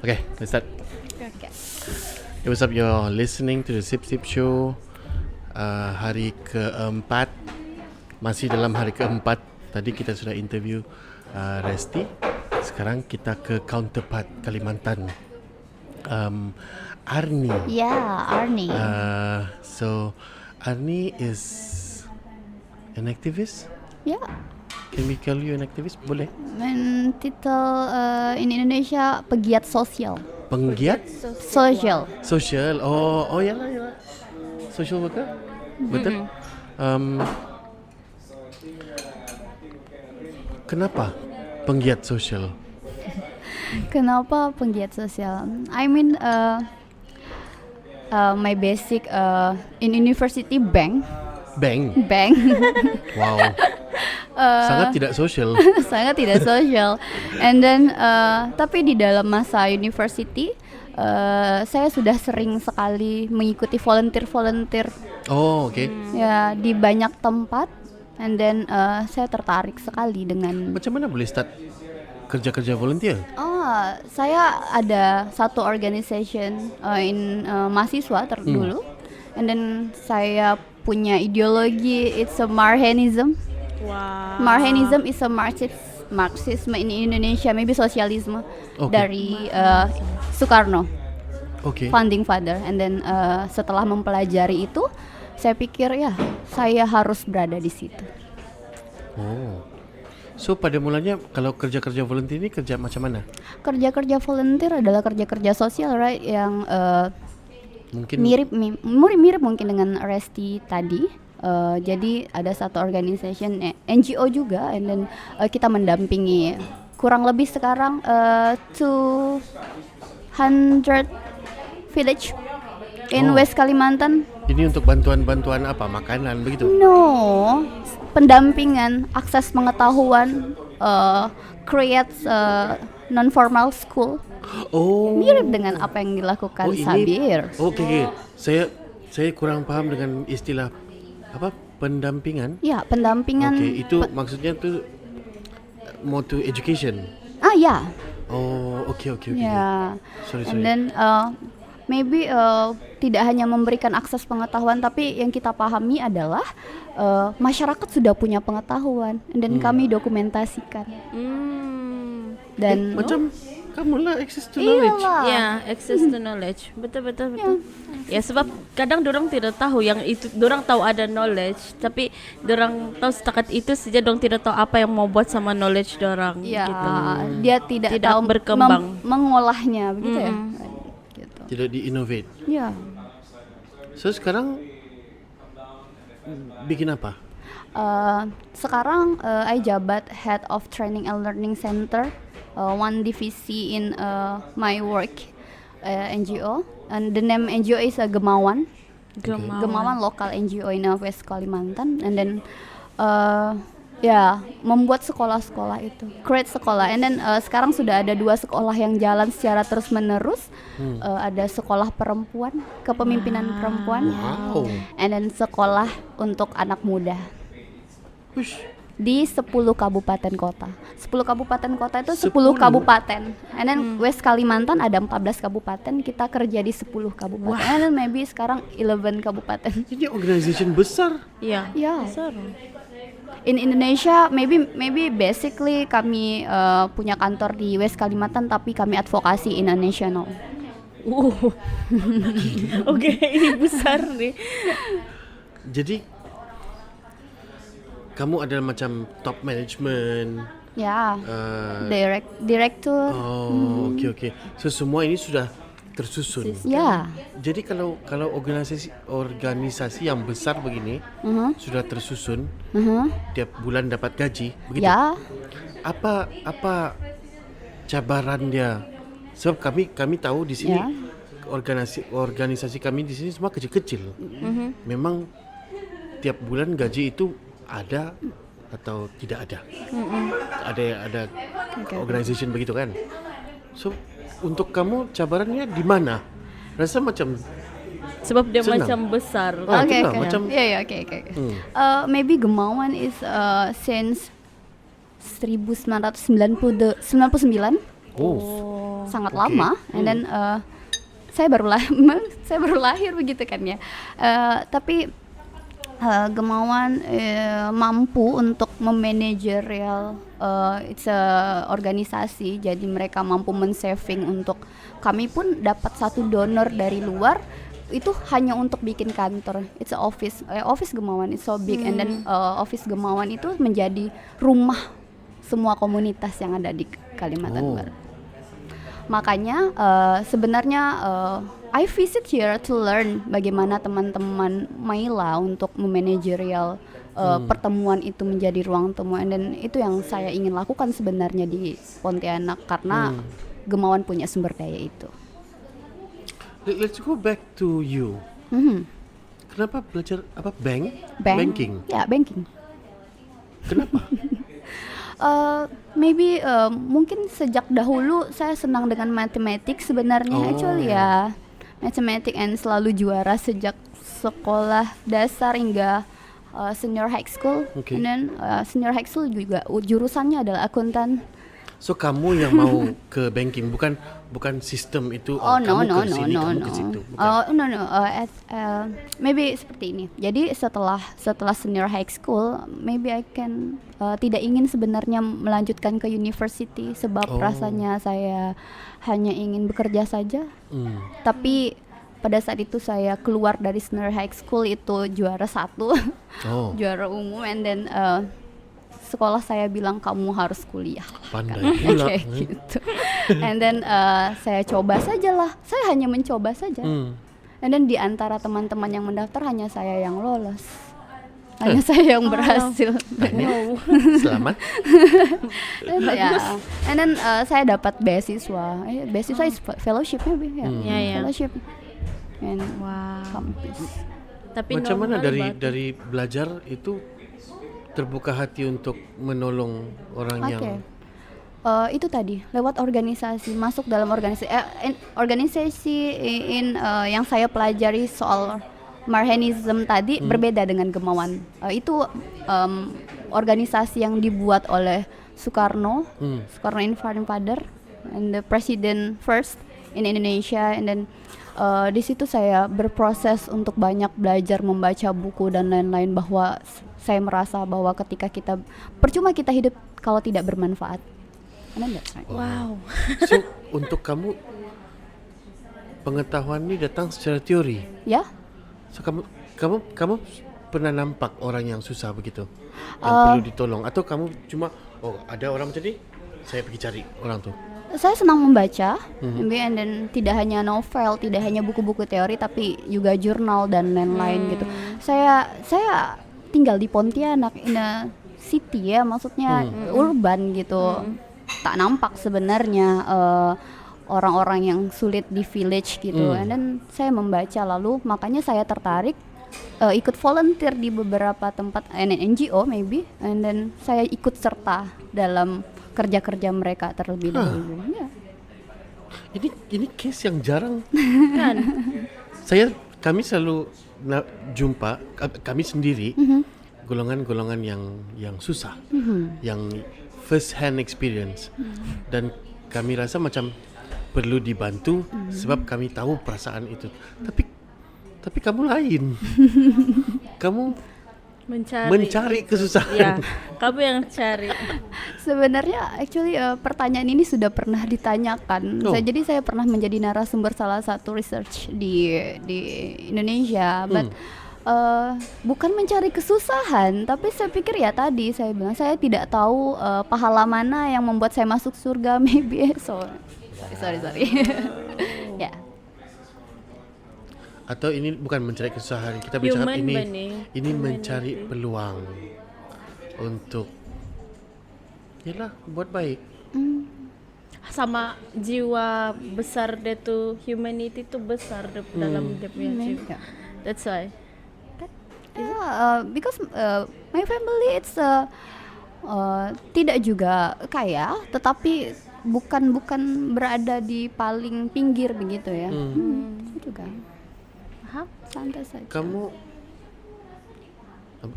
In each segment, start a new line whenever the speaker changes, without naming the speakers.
Okay, let's start.
Okay.
Hey, what's up? You're listening to the Sip Sip Show. Hari keempat. Masih dalam hari keempat. Tadi kita sudah interview Resti. Sekarang kita ke counterpart Kalimantan. Arni.
Yeah, Arni.
So Arni is an activist.
Yeah.
Can we call you an activist? Boleh.
Titel in Indonesia pegiat sosial.
Penggiat?
Social.
Social. Oh yalah. Social worker? Betul? Kenapa penggiat sosial?
Kenapa penggiat sosial? I mean, my basic in university bank.
Wow. Sangat tidak sosial.
Sangat tidak sosial. And then tapi di dalam masa university saya sudah sering sekali mengikuti volunteer.
Oh, oke.
Ya, di banyak tempat. And then saya tertarik sekali dengan.
Macam mana boleh start kerja volunteer?
Saya ada satu organization in mahasiswa dulu. And then saya punya ideologi, it's a Marxism.
Wow.
Marxism is a Marxism in Indonesia, maybe sosialisme dari Soekarno, founding father. And then setelah mempelajari itu, saya pikir ya saya harus berada di situ.
Oh, so pada mulanya kalau kerja volunteer ini kerja macam mana?
Kerja volunteer adalah kerja sosial, right? Yang
mungkin
mirip mungkin dengan Resti tadi. Jadi ada satu organization NGO juga, and then kita mendampingi kurang lebih sekarang 200 village in West Kalimantan.
Ini untuk bantuan apa? Makanan begitu?
No, pendampingan, akses pengetahuan, create non-formal school. Mirip dengan apa yang dilakukan Sabir.
Oke. Saya kurang paham dengan istilah apa? Pendampingan?
Ya, pendampingan.
Oke, itu maksudnya tuh more to education.
Ya.
Oh, oke.
Ya.
Sorry.
And then maybe tidak hanya memberikan akses pengetahuan, tapi yang kita pahami adalah masyarakat sudah punya pengetahuan, dan kami dokumentasikan. Dan
macam kamu lah access to knowledge.
Ya, access to knowledge. Betul. Ya, sebab kadang dorang tidak tahu yang itu, dorang tahu ada knowledge, tapi dorang tahu setakat itu saja, dorang tidak tahu apa yang mau buat sama knowledge dorang.
Ya,
gitu.
dia tidak tahu
berkembang,
mengolahnya, begitu ya. Gitu.
Tidak di-innovate.
Ya.
So sekarang bikin apa?
Sekarang I jabat Head of Training and Learning Center, one divisi in my work NGO, and the name NGO is Gemawan. Gemawan local NGO in West Kalimantan, and then membuat sekolah-sekolah itu, create sekolah, and then sekarang sudah ada 2 sekolah yang jalan secara terus menerus. Ada sekolah perempuan, kepemimpinan perempuan, and then sekolah untuk anak muda. Di 10 kabupaten kota. 10 kabupaten kota itu 10 kabupaten. And then West Kalimantan ada 14 kabupaten, kita kerja di 10 kabupaten. And then maybe sekarang 11 kabupaten.
Ini organisasi besar.
Ya. Besar.
In Indonesia maybe basically kami punya kantor di West Kalimantan, tapi kami advokasi international.
Oke, ini besar nih.
Jadi kamu adalah macam top management.
Ya, direktur.
Oke. So semua ini sudah tersusun.
Ya.
Jadi kalau organisasi yang besar begini sudah tersusun, tiap bulan dapat gaji, begitu.
Ya.
Apa cabaran dia? Sebab kami tahu di sini organisasi kami di sini semua kecil-kecil. Memang tiap bulan gaji itu ada atau tidak ada. Ada organization begitu kan. So untuk kamu cabarannya di mana? Rasa macam
sebab dia
senang.
macam besar.
Oke.
Macam
Maybe Gemawan is since 1999. sangat
oke.
lama, and then saya baru saya baru lahir begitu kan ya. Tapi Gemawan mampu untuk memanajerial it's a organisasi, jadi mereka mampu men-saving untuk kami pun dapat satu donor dari luar itu hanya untuk bikin kantor. It's a office Gemawan, it's so big, and then office Gemawan itu menjadi rumah semua komunitas yang ada di Kalimantan Barat. Makanya sebenarnya I visit here to learn bagaimana teman-teman Maila untuk memanajerial pertemuan itu menjadi ruang temu, dan itu yang saya ingin lakukan sebenarnya di Pontianak karena Gemawan punya sumber daya itu.
Let's go back to you. Kenapa belajar banking?
Ya, banking.
Kenapa?
Maybe mungkin sejak dahulu saya senang dengan matematik sebenarnya. Actually ya, matematik, and selalu juara sejak sekolah dasar hingga senior high school.
Okay.
And then senior high school juga jurusannya adalah akuntan.
So kamu yang mau ke banking, bukan sistem itu. Kamu ke sini, kamu ke situ.
Maybe seperti ini. Jadi setelah senior high school, maybe I can tidak ingin sebenarnya melanjutkan ke university sebab rasanya saya hanya ingin bekerja saja. Tapi pada saat itu saya keluar dari senior high school itu juara 1, juara umum, and then sekolah saya bilang kamu harus kuliah.
Pandai pula.
Kayak gitu. And then saya coba sajalah. Saya hanya mencoba saja. And then di antara teman-teman yang mendaftar hanya saya yang lolos. Hanya saya yang berhasil.
Selamat.
And then saya dapat beasiswa. Beasiswa is fellowship maybe ya. Fellowship. And campus.
Tapi
Macam mana
normal
dari belajar itu terbuka hati untuk menolong orang yang
itu tadi lewat organisasi, masuk dalam organisasi yang saya pelajari soal Marhanism tadi berbeda dengan Gemawan. Itu organisasi yang dibuat oleh Soekarno Founding Father and the President first in Indonesia, and then di situ saya berproses untuk banyak belajar, membaca buku dan lain-lain, bahwa saya merasa bahwa ketika percuma kita hidup kalau tidak bermanfaat. And then that's right.
Wow.
So untuk kamu pengetahuan ini datang secara teori.
Ya.
So kamu pernah nampak orang yang susah begitu, yang perlu ditolong, atau kamu cuma ada orang macam ni, saya pergi cari orang tu?
Saya senang membaca, and then tidak hanya novel, tidak hanya buku-buku teori, tapi juga jurnal dan lain-lain gitu. Saya tinggal di Pontianak, in a city ya, maksudnya urban gitu. Tak nampak sebenarnya orang-orang yang sulit di village gitu. And then saya membaca, lalu makanya saya tertarik ikut volunteer di beberapa tempat NGO maybe, and then saya ikut serta dalam kerja-kerja mereka terlebih dahulu. Ya.
Ini case yang jarang
kan?
Kami selalu jumpa kami sendiri golongan-golongan yang susah, yang first hand experience, dan kami rasa macam perlu dibantu sebab kami tahu perasaan itu. Tapi kamu lain. Kamu mencari kesusahan.
Ya, kamu yang cari.
Sebenarnya actually pertanyaan ini sudah pernah ditanyakan. Jadi saya pernah menjadi narasumber salah satu research di Indonesia, but bukan mencari kesusahan, tapi saya pikir ya tadi saya bilang saya tidak tahu pahala mana yang membuat saya masuk surga maybe. Sorry. Ya.
Atau ini bukan mencari kesusahan, kita bicara ini mencari peluang untuk buat baik.
Sama jiwa besar dia tuh, humanity tuh besar dalam dia punya jiwa. That's why.
Because my family it's tidak juga kaya, tetapi bukan berada di paling pinggir begitu ya. Itu kan. Santai saja.
Kamu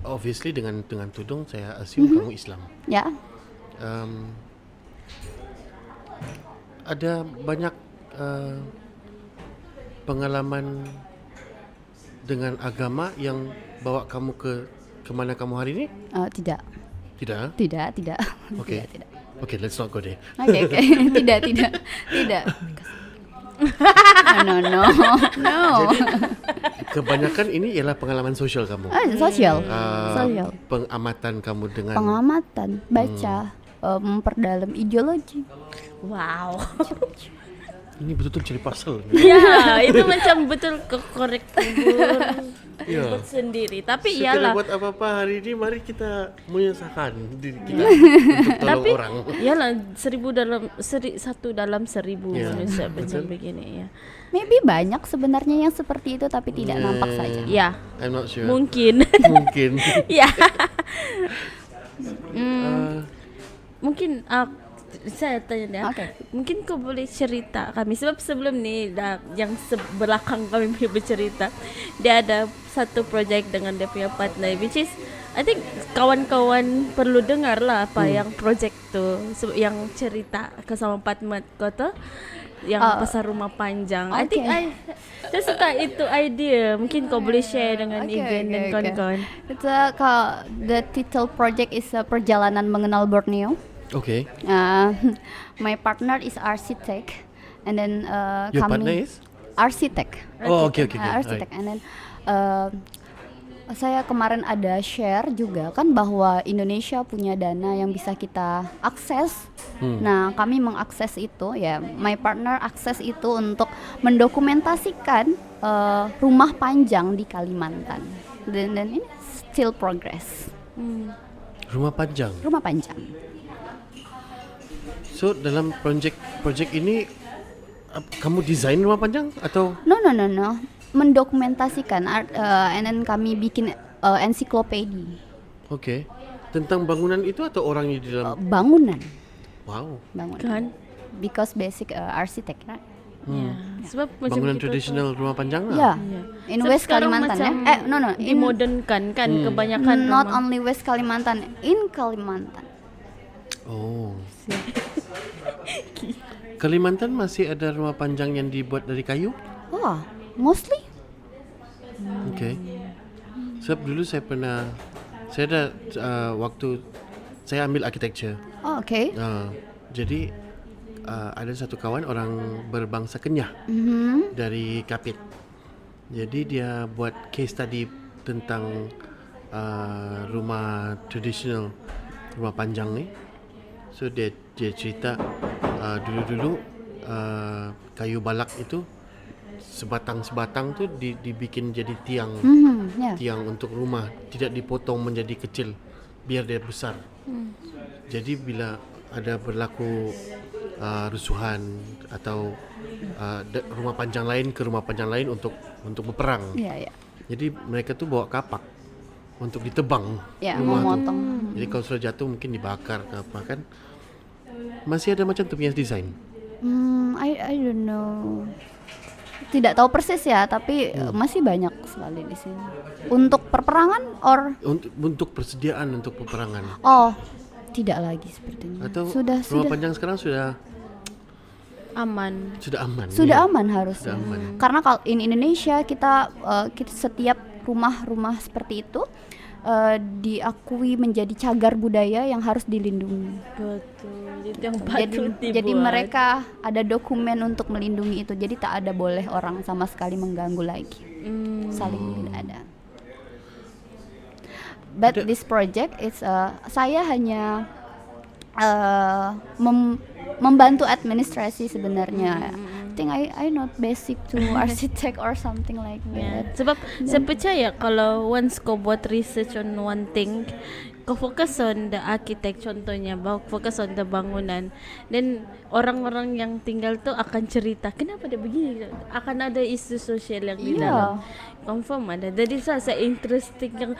obviously dengan tudung saya assume kamu Islam.
Ya.
ada banyak pengalaman dengan agama yang bawa kamu ke mana kamu hari ini?
Tidak.
Tidak?
Tidak.
Okay.
Tidak.
Okay, let's not go there.
Oke. Tidak. No.
Jadi kebanyakan ini ialah pengalaman sosial kamu.
Sosial.
Pengamatan kamu dengan
Pengamatan, baca, memperdalam ideologi.
Wow.
ini betul-betul cari pasal.
Ya, itu macam betul kekorek
Ya.
buat sendiri. Tapi
Setelah
iyalah.
buat apa-apa hari ini, mari kita menyusahkan diri kita untuk tolong
Tapi
orang.
iyalah 1 dalam 1000
Ya,
macam
betul.
begini ya.
Maybe banyak sebenarnya yang seperti itu tapi tidak nampak saja.
Ya,
I'm not sure.
mungkin.
Mungkin.
Ya. Mungkin saya tanya deh.
Oke.
Mungkin kau boleh cerita kami sebab sebelum ni yang sebelakang kami punya bercerita, dia ada satu projek dengan dia punya partner, which is I think kawan-kawan perlu dengar lah apa yang projek tu, yang cerita ke sama partner kau tu, yang pasal rumah panjang. I think saya suka itu idea. Mungkin kau boleh share dengan Iben dan kawan-kawan.
It's the title project is Perjalanan Mengenal Borneo.
Okay.
My partner is architect, and then
Your
kami
partner is?
architect.
Oh, okay.
Architect, and then saya kemarin ada share juga kan bahwa Indonesia punya dana yang bisa kita akses. Nah, kami mengakses itu ya. My partner akses itu untuk mendokumentasikan rumah panjang di Kalimantan. Dan ini still progress.
Rumah panjang.
Rumah panjang.
So dalam projek ini kamu desain rumah panjang atau?
No. Mendokumentasikan and then kami bikin ensiklopedia.
Okay. Tentang bangunan itu atau orangnya di dalam?
Bangunan.
Wow.
Bangunan.
Kan?
Because basic architect, right?
Ya. Sebab macam
Bangunan
kita
tradisional rumah panjang lah.
Ya.
Ya.
In
Sebab
West
sekarang
Kalimantan ya.
macam
No.
dimodernkan kan kebanyakan
Not
rumah.
only West Kalimantan, in Kalimantan.
Oh. Kalimantan masih ada rumah panjang yang dibuat dari kayu?
Oh, mostly.
Okay. Sebab dulu saya ada waktu saya ambil architecture.
Oh, okay.
Jadi ada satu kawan orang berbangsa Kenyah dari Kapit. Jadi dia buat case study tentang rumah tradisional, rumah panjang ni. So dia cerita dulu-dulu kayu balak itu sebatang-sebatang tu dibikin jadi tiang.
Yeah.
Tiang untuk rumah, tidak dipotong menjadi kecil biar dia besar. Jadi bila ada berlaku rusuhan atau rumah panjang lain ke rumah panjang lain untuk berperang.
Yeah.
Jadi mereka tu bawa kapak untuk ditebang
Ya,
rumah tu.
memotong.
Jadi kalau sudah jatuh mungkin dibakar ke apa kan. Masih ada macam tu punya desain.
I don't know. Tidak tahu persis ya, tapi masih banyak sekali di sini. Untuk perperangan
Untuk persediaan untuk peperangan.
Oh, tidak lagi sepertinya.
Atau
Sudah
rumah panjang sekarang sudah
Aman.
aman.
Sudah
ya?
aman harusnya.
Sudah aman.
Karena kalau in Indonesia kita setiap rumah-rumah seperti itu diakui menjadi cagar budaya yang harus dilindungi.
Betul. Itu yang patut dibuat.
Jadi mereka ada dokumen untuk melindungi itu. Jadi tak ada boleh orang sama sekali mengganggu lagi. Saling tidak ada. But this project is saya hanya membantu administrasi sebenarnya. I think I not basic to architect or something like
Ya,
that.
sebab saya percaya kalau once kau buat research on one thing, kau fokus on the architect contohnya, fokus on the bangunan, dan orang-orang yang tinggal tu akan cerita kenapa dia begini, akan ada isu sosial yang di
Ya.
dalam. Confirm ada. Jadi saya interesting yang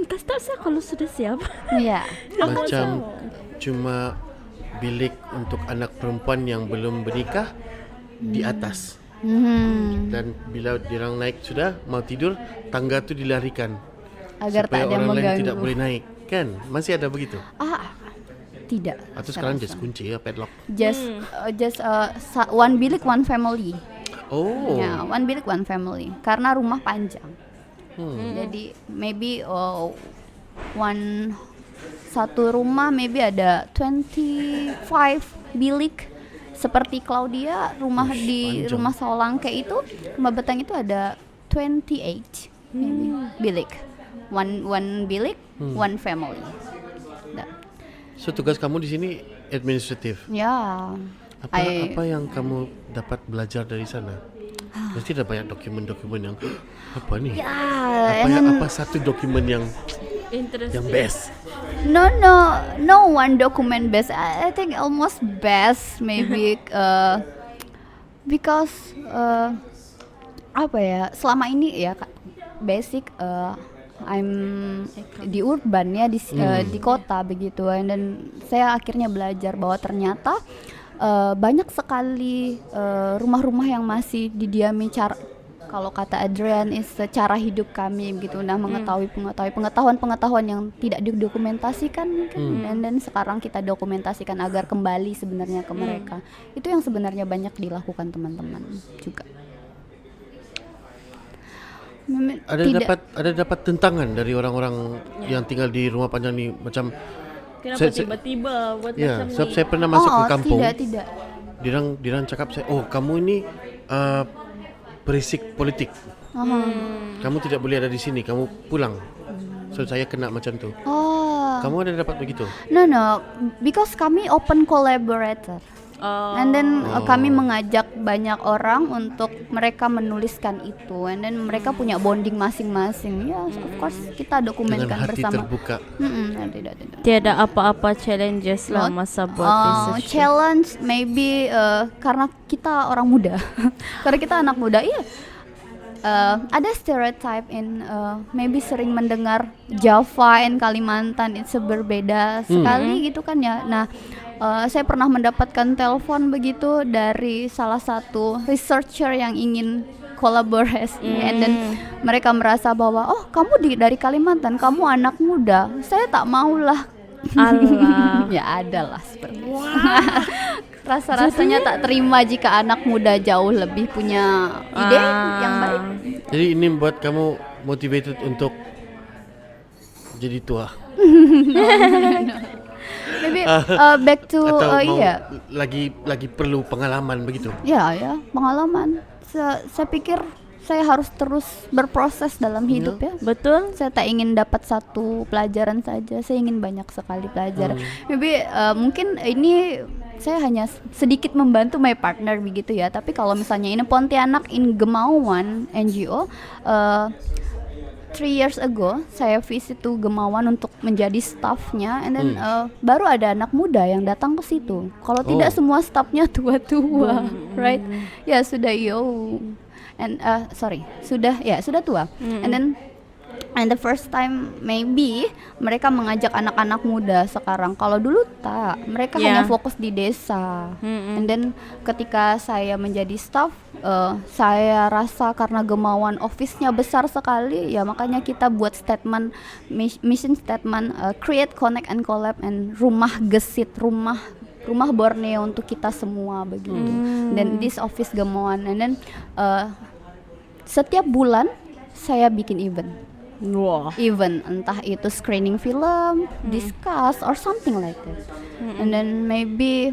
kasih tahu saya kalau sudah siap.
Ya.
Macam cuma bilik untuk anak perempuan yang belum bernikah di atas. Dan bila diorang naik sudah mau tidur, tangga tu dilarikan
Agar
supaya
tak ada yang
orang lain
mengganggu.
tidak boleh naik. Kan? Masih ada begitu?
tidak.
Atau
saya
sekarang
rasa.
just kunci ya, padlock.
Just one bilik one family.
Oh.
Ya, one bilik one family. Karena rumah panjang. Jadi maybe satu rumah maybe ada 25 bilik. Seperti Claudia rumah di
panjang.
rumah Solangke itu, rumah Betang itu ada 28 maybe bilik. One bilik, one family. Dah.
So tugas kamu di sini administratif.
Ya.
Apa yang kamu dapat belajar dari sana? Pasti ada banyak dokumen-dokumen yang apa nih?
Ya,
Apa satu dokumen yang
Interesting.
best?
no one document best. I think almost best maybe because apa ya, selama ini ya basic I'm di urban ya di kota begitu, dan saya akhirnya belajar bahwa ternyata banyak sekali rumah-rumah yang masih didiami kalau kata Adrian cara hidup kami begitu, mengetahui pengetahuan yang tidak didokumentasikan mungkin, dan sekarang kita dokumentasikan agar kembali sebenarnya ke mereka. Itu yang sebenarnya banyak dilakukan teman-teman juga.
Ada dapat tentangan dari orang-orang yang tinggal di rumah panjang nih, macam
Kenapa tiba-tiba buat
ya,
macam
sebab
ni?
saya pernah masuk ke kampung.
Tidak.
Dirang cakap saya, oh kamu ini berisik politik. Kamu tidak boleh ada di sini, kamu pulang. So saya kena macam tu. Kamu ada dapat begitu?
No, because kami open collaborator. And then kami mengajak banyak orang untuk mereka menuliskan itu, and then mereka punya bonding masing-masing. Ya, of course kita
Dengan
dokumentkan
hati
bersama.
terbuka.
Tidak.
Tiada apa-apa challenges lah masa buat research.
Challenge maybe karena kita orang muda, karena kita anak muda, iya. Ada stereotype maybe sering mendengar Java and Kalimantan itu berbeda sekali gitu kan ya. Nah, saya pernah mendapatkan telepon begitu dari salah satu researcher yang ingin kolaborasi, and then mereka merasa bahwa kamu dari Kalimantan, kamu anak muda, saya tak maulah.
Allah.
Ya adalah seperti itu. Rasa-rasanya tak terima jika anak muda jauh lebih punya ide yang baik.
Jadi ini membuat kamu motivated untuk jadi tua.
Maybe back to
Atau mau
iya.
lagi perlu pengalaman begitu.
Ya, pengalaman. Saya pikir saya harus terus berproses dalam hidup ya.
Betul.
Saya tak ingin dapat satu pelajaran saja, saya ingin banyak sekali pelajaran. Maybe mungkin ini saya hanya sedikit membantu my partner begitu ya. Tapi kalau misalnya ini Pontianak in Gemauan NGO, 3 years ago saya visit to Gemauan untuk menjadi staffnya, and then baru ada anak muda yang datang ke situ. Kalau tidak semua staffnya tua-tua, right? Ya sudah sudah tua. And the first time maybe mereka mengajak anak-anak muda sekarang. Kalau dulu tak, mereka hanya fokus di desa. And then ketika saya menjadi staff, saya rasa karena Gemauan office-nya besar sekali, ya makanya kita buat statement, mission statement, create, connect and collab, and rumah gesit, rumah Borneo untuk kita semua begitu. Dan this office Gemauan, and then setiap bulan saya bikin event. Event, entah itu screening film, discuss or something like that. And then maybe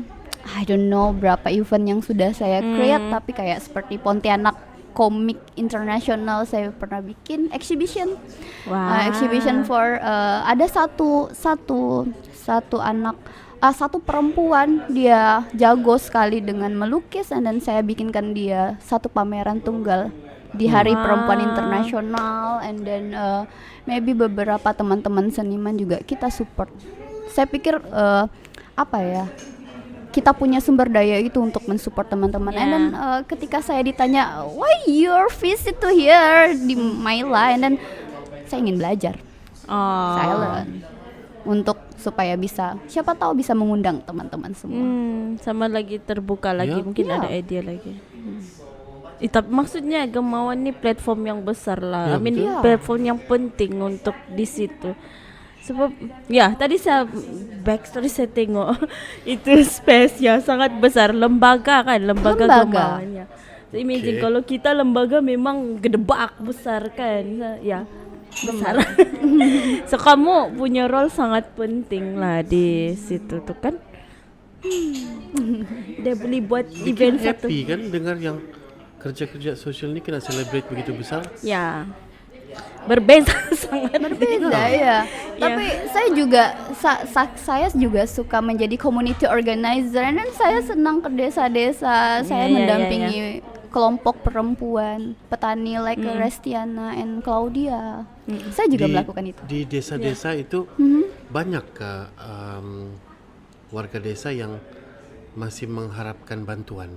I don't know berapa event yang sudah saya create, tapi kayak seperti Pontianak Komik Internasional saya pernah bikin exhibition. Exhibition for ada satu perempuan, dia jago sekali dengan melukis, and then saya bikinkan dia satu pameran tunggal di Hari Perempuan Internasional, and then maybe beberapa teman-teman seniman juga kita support. Saya pikir kita punya sumber daya itu untuk mensupport teman-teman. And then ketika saya ditanya why your visit to here di Maila, and then saya ingin belajar silent untuk supaya bisa, siapa tahu bisa mengundang teman-teman semua.
Sama lagi terbuka lagi, mungkin ada ide lagi. Tapi maksudnya Gemauan ni platform yang besar lah. I mean platform yang penting untuk di situ. Sebab ya tadi saya backstory saya tengok itu space-nya sangat besar, lembaga
Lembaga.
kemauannya. So, imagine
Okay.
kalau kita lembaga memang gedebak besar kan, ya besar. So kamu punya role sangat penting lah di situ tuh kan. Dia boleh buat
Bikin
event satu.
happy kan dengar yang kerja-kerja sosial ni kena celebrate begitu besar.
Ya. Berbeza sangat.
Beda ya. Tapi saya juga saya juga suka menjadi community organizer dan saya senang ke desa-desa. Saya
Ya,
mendampingi kelompok perempuan petani like Restiana and Claudia. Saya juga melakukan itu.
Di desa-desa itu banyak warga desa yang masih mengharapkan bantuan.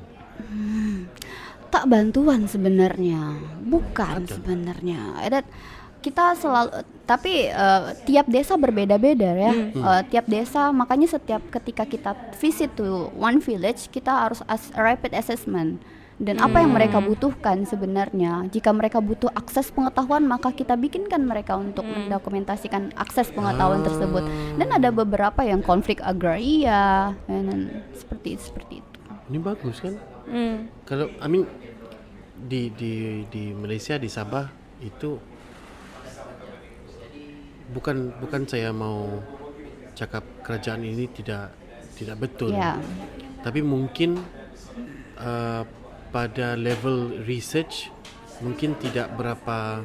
Tak bantuan sebenarnya, bukan sebenarnya. Kita selalu, tapi tiap desa berbeda-beda ya. Tiap desa, makanya setiap ketika kita visit to one village, kita harus rapid assessment. Dan apa yang mereka butuhkan sebenarnya. Jika mereka butuh akses pengetahuan, maka kita bikinkan mereka untuk mendokumentasikan akses pengetahuan tersebut. Dan ada beberapa yang konflik agraria, dan seperti itu.
Ini bagus kan? Kalau di Malaysia, di Sabah itu bukan saya mau cakap kerajaan ini tidak betul.
Ya.
Tapi mungkin pada level research mungkin tidak berapa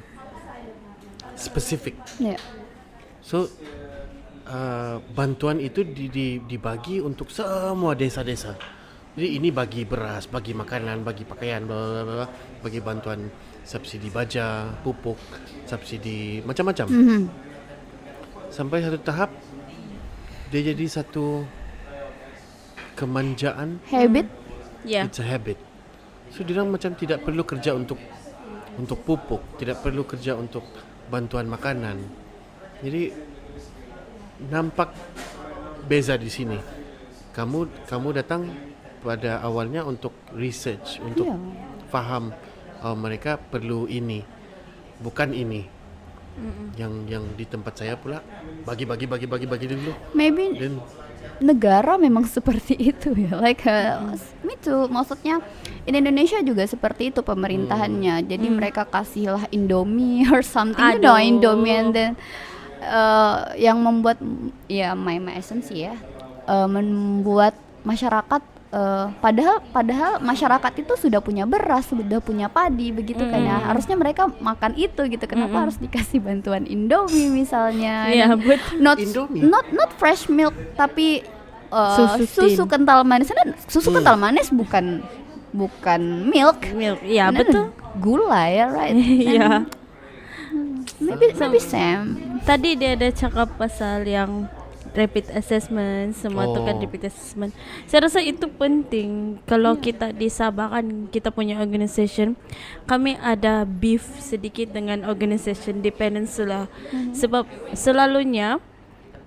spesifik.
Ya.
So bantuan itu dibagi untuk semua desa-desa. Jadi ini bagi beras, bagi makanan, bagi pakaian, bla bla bla, bagi bantuan subsidi baja, pupuk, subsidi macam-macam. Sampai satu tahap dia jadi satu kemanjaan.
Habit.
Ya.
It's a habit. So diorang macam tidak perlu kerja untuk pupuk, tidak perlu kerja untuk bantuan makanan. Jadi nampak beza di sini. Kamu datang pada awalnya untuk research, untuk faham mereka perlu ini, bukan ini. Yang di tempat saya pula bagi dulu.
Maybe
Dan
negara memang seperti itu ya, like me too. Maksudnya in Indonesia juga seperti itu pemerintahannya. Jadi mereka kasihlah Indomie or something, you know, Indomie, and then yang membuat ya my assumption ya, membuat masyarakat padahal masyarakat itu sudah punya beras, sudah punya padi begitu kan ya. Harusnya mereka makan itu gitu. Kenapa harus dikasih bantuan Indomie misalnya?
Iya,
Indomie?
Not fresh milk tapi susu
tin.
kental manis. Dan susu kental manis bukan milk.
Ya
Nah,
betul.
Gula ya, right?
Iya.
Maybe Sam.
Tadi dia ada cakap pasal yang rapid assessment, semua tu kan
Oh.
rapid assessment. Saya rasa itu penting. Kalau kita di Sabah kan kita punya organisation, kami ada beef sedikit dengan organisation di Peninsula. Sebab selalunya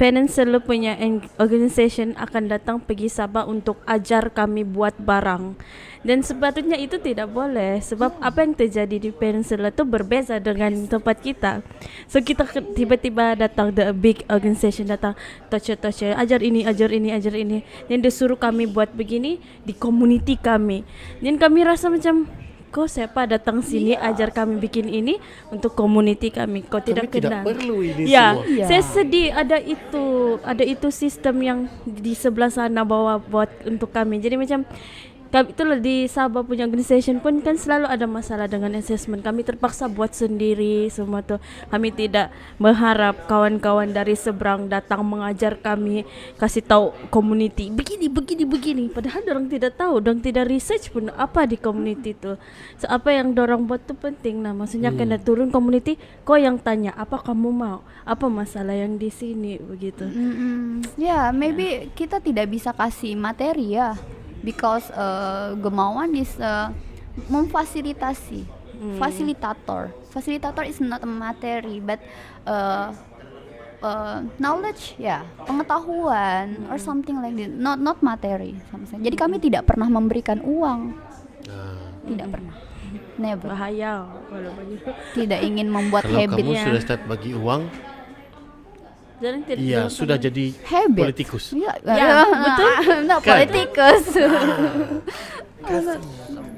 Peninsula punya organisation akan datang pergi Sabah untuk ajar kami buat barang. Dan sepatutnya itu tidak boleh. Sebab apa yang terjadi di Peninsula itu berbeza dengan tempat kita. So kita tiba-tiba datang, the big organization datang, touch ajar ini. Dan dia suruh kami buat begini di community kami. Dan kami rasa macam, kau siapa datang sini ajar kami bikin ini untuk community kami. Kau tidak
tidak
kenal.
perlu ini
Ya,
semua.
Ya.
saya sedih ada itu sistem yang di sebelah sana bawa buat untuk kami. Jadi macam itulah di Sabah punya organisation pun kan selalu ada masalah dengan assessment. Kami terpaksa buat sendiri semua tu. Kami tidak berharap kawan-kawan dari seberang datang mengajar kami, kasih tahu community begini. Padahal orang tidak tahu, orang tidak research pun apa di community tu. So apa yang dorang buat tu penting lah. Maksudnya kena turun community, kau yang tanya apa kamu mau, apa masalah yang di sini begitu.
Ya, maybe kita tidak bisa kasih materi ya, because Gemauan is memfasilitasi, facilitator. Facilitator is not a materi, but knowledge, ya, pengetahuan or something like that, not materi. Jadi kami tidak pernah memberikan uang, tidak pernah, never.
Bahaya kalau begitu.
Tidak ingin membuat
Kalau kamu
habitnya.
sudah start bagi uang,
Jarang tidak.
Iya,
jarang
sudah
pernah.
jadi
Habit.
politikus.
Ya,
betul.
Nah,
Kan?
politikus.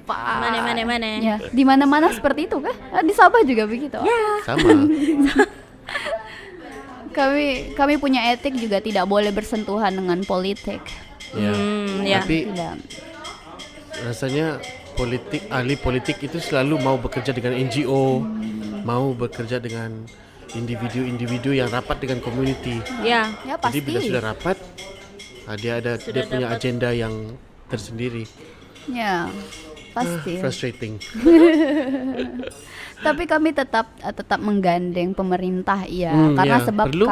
Mana.
Ya, di mana-mana seperti itu kan? Di Sabah juga begitu.
Sama.
Kami punya etik juga tidak boleh bersentuhan dengan politik.
Ya.
Ya.
Tapi
Tidak.
rasanya ahli politik itu selalu mau bekerja dengan NGO, mau bekerja dengan individu-individu yang rapat dengan community.
Ya.
Ya
Jadi bila
pasti.
sudah rapat, dia punya
dapat.
agenda yang tersendiri.
Ya, pasti.
Frustrating.
Tapi kami tetap menggandeng pemerintah ya,
Hmm,
karena
ya,
sebab
perlu.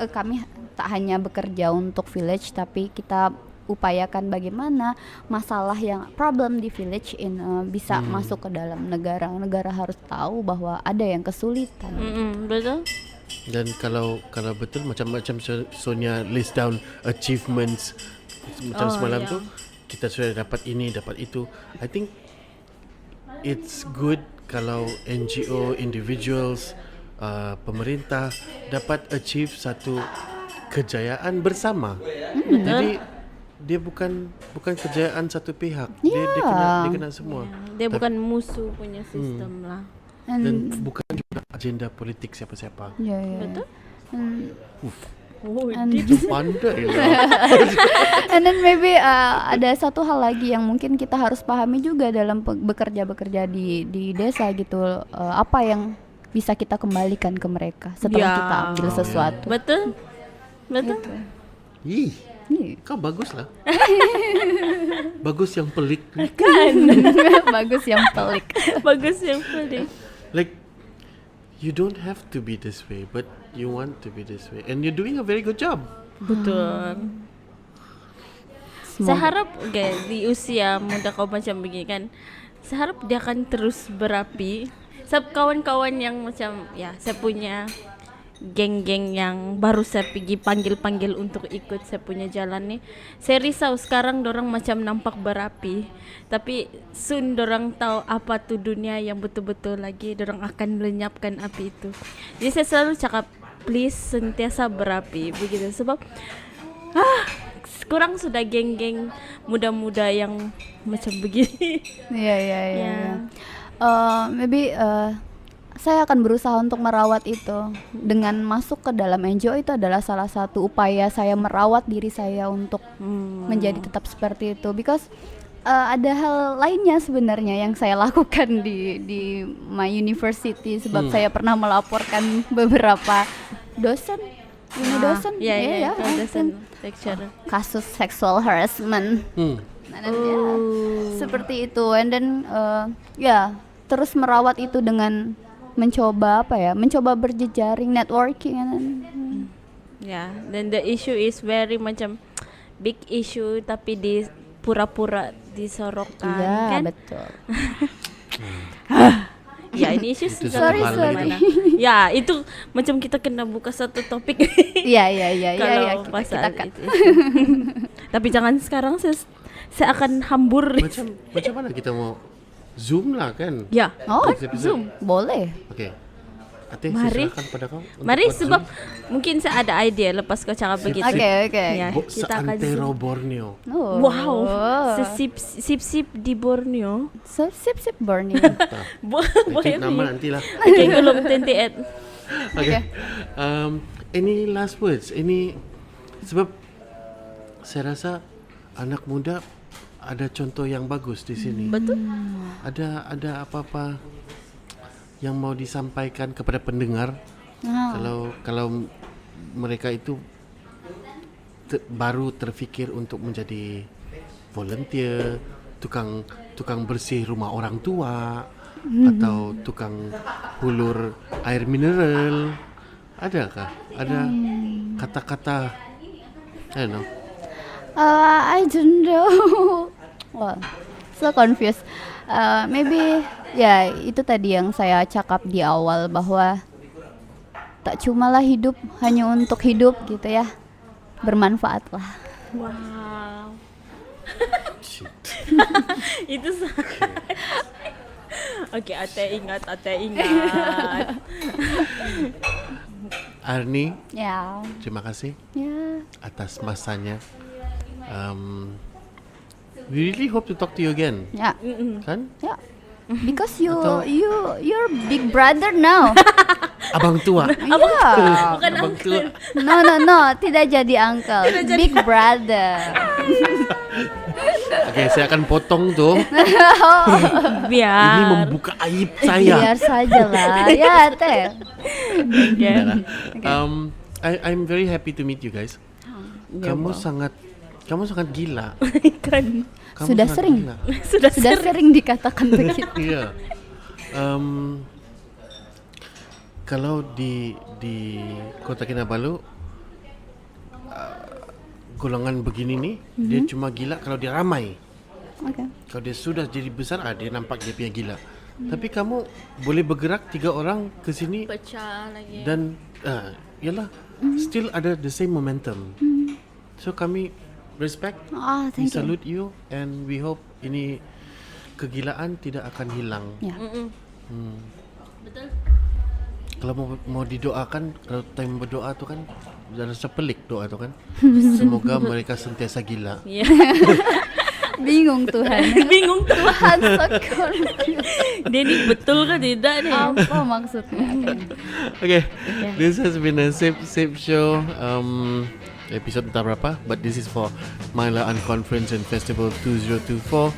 kami tak hanya bekerja untuk village, tapi kita upayakan bagaimana masalah yang problem di village bisa masuk ke dalam negara. Negara harus tahu bahwa ada yang kesulitan.
Betul.
Dan kalau betul macam-macam Sonia list down achievements macam semalam tu kita sudah dapat ini, dapat itu. I think it's good kalau NGO, individuals, pemerintah dapat achieve satu kejayaan bersama. Jadi dia bukan kejayaan satu pihak. Dia kena semua.
Dia bukan musuh punya sistem lah.
Dan bukan juga agenda politik siapa-siapa.
Ya, ya.
Betul.
Itu pandai lah.
And then maybe ada satu hal lagi yang mungkin kita harus pahami juga dalam bekerja di desa gitu. Apa yang bisa kita kembalikan ke mereka setelah
Ya.
kita ambil sesuatu.
Betul.
Ih,
Ih,
kau bagus lah. Bagus yang pelik.
bagus yang pelik.
Bagus yang pelik.
Like you don't have to be this way, but you want to be this way, and you're doing a very good job.
Betul. Saya harap di usia muda kau macam begini kan, saya harap dia akan terus berapi. Sebab kawan-kawan yang macam ya, saya punya geng-geng yang baru saya pergi panggil-panggil untuk ikut saya punya jalan nih. Saya risau sekarang dorang macam nampak berapi, tapi soon dorang tahu apa tuh dunia yang betul-betul lagi dorang akan melenyapkan api itu. Jadi saya selalu cakap please sentiasa berapi begitu, sebab kurang sudah geng-geng muda-muda yang macam begini.
Iya.
Ya.
Maybe saya akan berusaha untuk merawat itu dengan masuk ke dalam NGO. Itu adalah salah satu upaya saya merawat diri saya untuk menjadi tetap seperti itu. Because ada hal lainnya sebenarnya yang saya lakukan di my university, sebab saya pernah melaporkan beberapa dosen, dosen,
Ya, dosen lecturer.
kasus sexual harassment. Nah, dan ya, seperti itu. And then terus merawat itu dengan mencoba berjejaring, networking.
Ya, dan the issue is very macam big issue tapi di pura-pura disorokkan
Iya,
kan?
betul.
Ya, ini isu
Itu
sudah
Sorry,
hal
sorry.
mana? Ya, itu macam kita kena buka satu topik.
Iya,
Kalau
kita
pasal
kan.
itu. Tapi jangan sekarang, saya akan hambur.
Macam mana kita mau Zoom lah kan?
Ya.
Oh,
Next episode.
Zoom, boleh.
Okay. Ate,
Mari.
saya serahkan pada kau. untuk
Mari
buat
sebab
Zoom.
mungkin saya ada idea lepas kau cakap begitu.
Oke.
Ya, kita akan
Seantero
Zoom.
Borneo.
Oh.
Wow, sip-sip di Borneo.
Sip Borneo.
Boleh
Itu nama nantilah.
Oke, belum 28.
Okay. Any last words? Ini sebab saya rasa anak muda ada contoh yang bagus di sini.
Betul.
Ada apa-apa yang mau disampaikan kepada pendengar? Kalau mereka itu baru terfikir untuk menjadi volunteer, tukang bersih rumah orang tua, atau tukang hulur air mineral, adakah? Ada kata-kata, I don't know.
I don't know. Well, so confused. Maybe ya itu tadi yang saya cakap di awal, bahwa tak cumalah hidup hanya untuk hidup gitu ya. Bermanfaatlah.
Wow. Itu Oke, Ate ingat.
Arni,
Ya.
terima kasih
Ya.
atas masanya. We really hope to talk to you again,
Ya.
kan?
Ya. Because
Atau-
you're big brother now.
Abang tua.
Iya.
Bukan
Abang tua.
No, tidak jadi uncle. Big brother.
Oke, saya akan potong tuh. Ini
biar.
membuka aib saya.
Biar saja lah. Ya, Teh.
Udah lah. I'm very happy to meet you guys. Kamu sangat gila.
Kan
Kamu
Sudah
sangat
sering.
gila.
sudah
Sudah sering dikatakan begitu.
Iya. Kalau di Kota Kinabalu golongan begini nih, dia cuma gila kalau dia ramai.
Oke.
Kalau dia sudah jadi besar, dia nampak dia punya gila. Tapi kamu boleh bergerak 3 orang ke sini
pecah lagi.
dan yalah, still ada the same momentum. So kami respect, we
Thank you.
salute you, and we hope ini kegilaan tidak akan hilang.
Ya.
Betul.
Kalau mau didoakan, kalau time berdoa tu kan jangan rasa pelik doa tu kan. Semoga mereka sentiasa gila.
Iya.
Bingung Tuhan.
Bingung tuh.
Tuhan so confused.
Dia ni betul ke tidak nih?
Apa maksudnya?
Okay, this has been a safe show. Episode entah berapa, but this is for Myla Unconference and Festival 2024.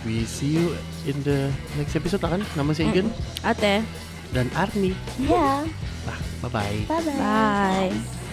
We see you in the next episode lah kan. Nama saya Igen
Ate.
dan Arni.
Ya.
Bye bye.
Bye bye.
Bye.